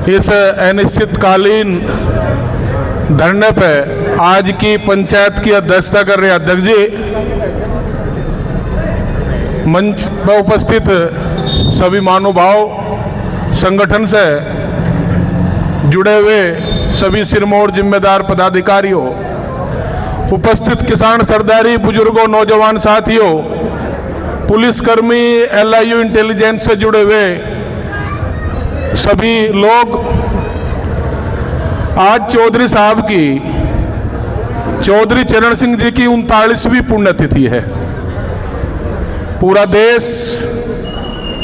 इस अनिश्चितकालीन धरने पे आज की पंचायत की अध्यक्षता कर रहे अध्यक्ष जी, मंच पर उपस्थित सभी महानुभाव, संगठन से जुड़े हुए सभी सिरमौर जिम्मेदार पदाधिकारियों, उपस्थित किसान सरदारी, बुजुर्गों, नौजवान साथियों, पुलिसकर्मी, LIU इंटेलिजेंस से जुड़े हुए सभी लोग, आज चौधरी साहब की, चौधरी चरण सिंह जी की 39वीं पुण्यतिथि है। पूरा देश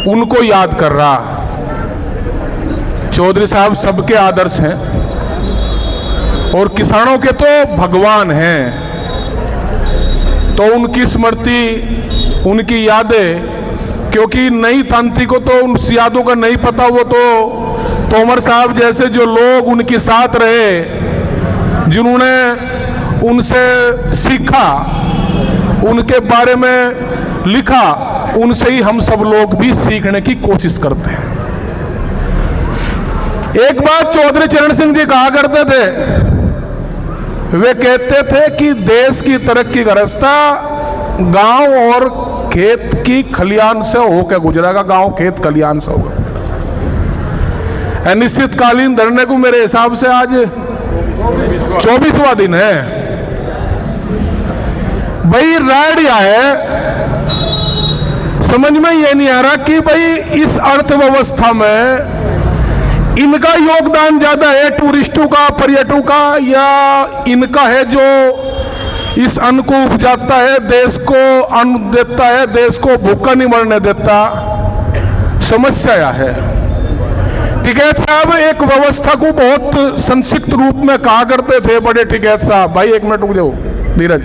उनको याद कर रहा। चौधरी साहब सबके आदर्श हैं और किसानों के तो भगवान हैं। तो उनकी स्मृति, उनकी यादें, क्योंकि नई तांत्रिक को तो उन यादों का नहीं पता, वो तो तोमर साहब जैसे जो लोग उनके साथ रहे, जिन्होंने उनसे सीखा, उनके बारे में लिखा, उनसे ही हम सब लोग भी सीखने की कोशिश करते हैं। एक बात चौधरी चरण सिंह जी कहा करते थे, वे कहते थे कि देश की तरक्की का रास्ता गांव और खेत की खलियान से होकर गुजरेगा, गांव खेत खलियान से होगा। अनिश्चितकालीन धरने को मेरे हिसाब से आज 24वां दिन है। भाई राडिया है, समझ में ये नहीं आ रहा कि भाई इस अर्थव्यवस्था में इनका योगदान ज्यादा है, टूरिस्टों का, पर्यटकों का, या इनका है जो इस अन्न को उपजाता है, देश को अन्न देता है, देश को भूखा नहीं मरने देता। समस्या यह है। टिकैत साहब एक व्यवस्था को बहुत संक्षिप्त रूप में कहा करते थे, बड़े टिकैत साहब, भाई एक मिनट रुक जाओ धीरज।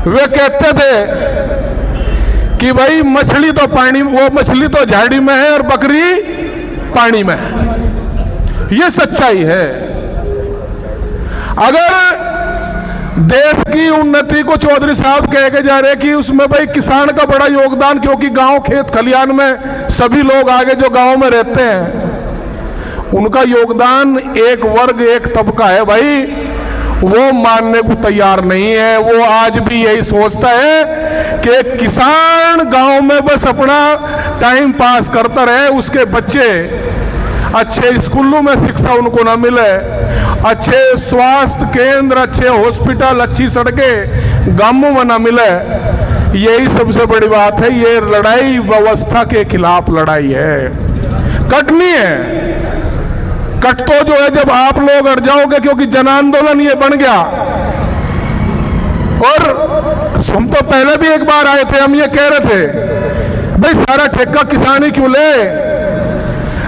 वे कहते थे कि भाई मछली तो पानी, वो मछली तो झाड़ी में है और बकरी पानी में है। ये सच्चाई है। अगर देश की उन्नति को चौधरी साहब कह के जा रहे कि उसमें भाई किसान का बड़ा योगदान, क्योंकि गांव खेत खलियान में सभी लोग आगे जो गांव में रहते हैं, उनका योगदान एक वर्ग, एक तबका है भाई, वो मानने को तैयार नहीं है। वो आज भी यही सोचता है कि किसान गांव में बस अपना टाइम पास करता रहे, उसके बच्चे अच्छे स्कूलों में शिक्षा उनको ना मिले, अच्छे स्वास्थ्य केंद्र, अच्छे हॉस्पिटल, अच्छी सड़कें गांवों में ना मिले। यही सबसे बड़ी बात है। ये लड़ाई व्यवस्था के खिलाफ लड़ाई है, कटनी है। कट तो जो है जब आप लोग अड़ जाओगे, क्योंकि जन आंदोलन ये बन गया। और हम तो पहले भी एक बार आए थे, हम ये कह रहे थे भाई सारा ठेका किसान ही क्यों ले।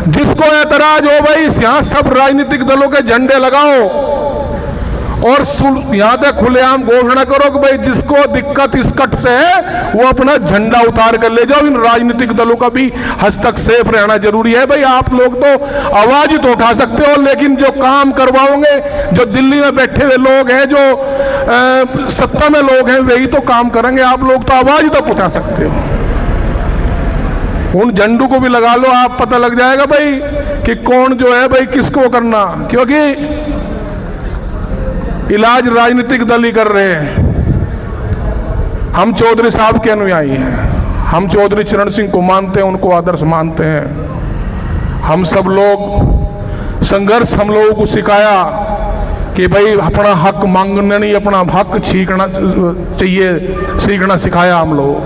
जिसको ऐतराज हो भाई यहां सब राजनीतिक दलों के झंडे लगाओ और यहां तक खुलेआम घोषणा करो कि भाई जिसको दिक्कत इस कट से है वो अपना झंडा उतार कर ले जाओ। इन राजनीतिक दलों का भी हस्तक्षेप रहना जरूरी है। भाई आप लोग तो आवाज ही तो उठा सकते हो, लेकिन जो काम करवाओगे, जो दिल्ली में बैठे हुए लोग हैं, जो सत्ता में लोग हैं, वही तो काम करेंगे। आप लोग तो आवाज ही तो उठा सकते हो। उन झंडू को भी लगा लो, आप पता लग जाएगा भाई कि कौन जो है भाई किसको करना, क्योंकि इलाज राजनीतिक दल ही कर रहे हैं। हम चौधरी साहब के अनुयायी हैं, हम चौधरी चरण सिंह को मानते हैं, उनको आदर्श मानते हैं। हम सब लोग संघर्ष हम लोगों को सिखाया कि भाई अपना हक मांगना नहीं, अपना हक छीनना चाहिए, सीखना सिखाया हम लोग।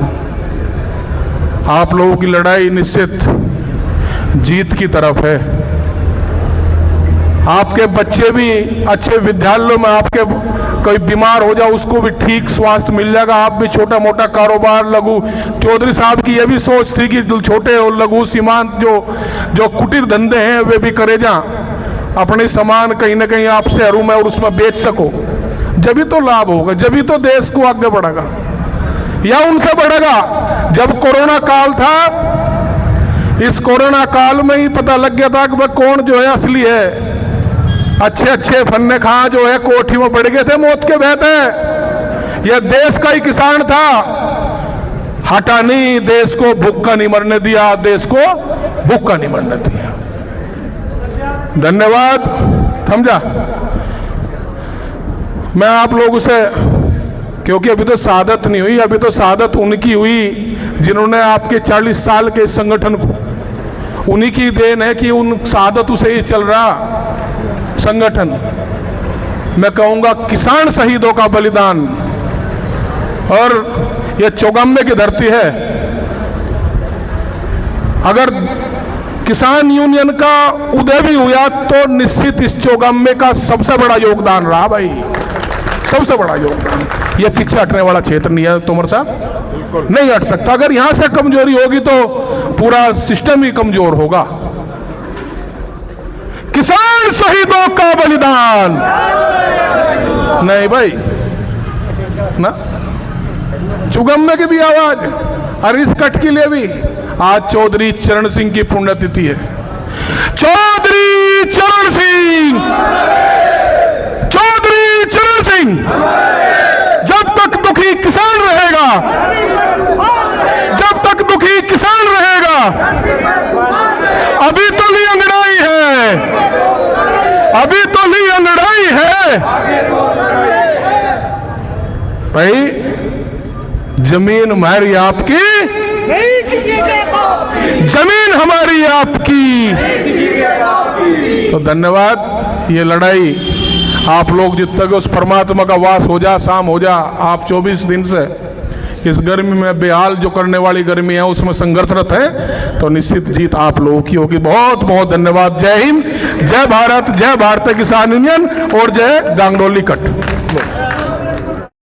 आप लोगों की लड़ाई निश्चित जीत की तरफ है। आपके बच्चे भी अच्छे विद्यालयों में, आपके कोई बीमार हो जाए उसको भी ठीक स्वास्थ्य मिल जाएगा। आप भी छोटा मोटा कारोबार, लघु, चौधरी साहब की यह भी सोच थी कि छोटे और लघु सीमांत जो कुटीर धंधे हैं वे भी करे जा, अपने सामान कहीं ना कहीं आपसे हरू में और उसमें बेच सको। जब ही तो लाभ होगा, जब ही तो देश को आगे बढ़ेगा, या उनसे बढ़ेगा। जब कोरोना काल था, इस कोरोना काल में ही पता लग गया था कि वह कौन जो है असली है। अच्छे अच्छे फन्ने खां जो है कोठी में पड़ गए थे मौत के बहते। यह देश का ही किसान था, हटा नहीं, देश को भूखा नहीं मरने दिया, देश को भूखा नहीं मरने दिया। धन्यवाद। समझा। मैं आप लोगों से, क्योंकि अभी तो शहादत नहीं हुई, अभी तो शहादत उनकी हुई जिन्होंने आपके 40 साल के संगठन को, उन्हीं की देन है कि उन शहादत से ही चल रहा संगठन। मैं कहूँगा किसान शहीदों का बलिदान, और ये चौगामे की धरती है। अगर किसान यूनियन का उदय भी हुआ तो निश्चित इस चौगामे का सबसे बड़ा योगदान रहा भाई, सबसे बड़ा योगदान। ये पीछे हटने वाला क्षेत्र नहीं है तोमर साहब, नहीं हट सकता। अगर यहां से कमजोरी होगी तो पूरा सिस्टम ही कमजोर होगा। किसान शहीदों का बलिदान नहीं भाई ना, चौगामे की भी आवाज, और इस कट के लिए भी आज चौधरी चरण सिंह की पुण्यतिथि है। चौधरी चरण सिंह, चौधरी चरण सिंह, जब तक दुखी किसान रहेगा, जब तक दुखी किसान रहेगा, अभी तो ली अंगड़ाई है, अभी तो ली अंगड़ाई है भाई। जमीन हमारी आपकी नहीं, किसी के को। जमीन हमारी आपकी तो धन्यवाद। ये लड़ाई आप लोग जब तक उस परमात्मा का वास हो जा, शाम हो जा, आप 24 दिन से इस गर्मी में बेहाल जो करने वाली गर्मी है उसमें संघर्षरत है, तो निश्चित जीत आप लोगों की होगी। बहुत बहुत धन्यवाद। जय हिंद, जय भारत, जय भारतीय किसान यूनियन और जय गांगडोली कट।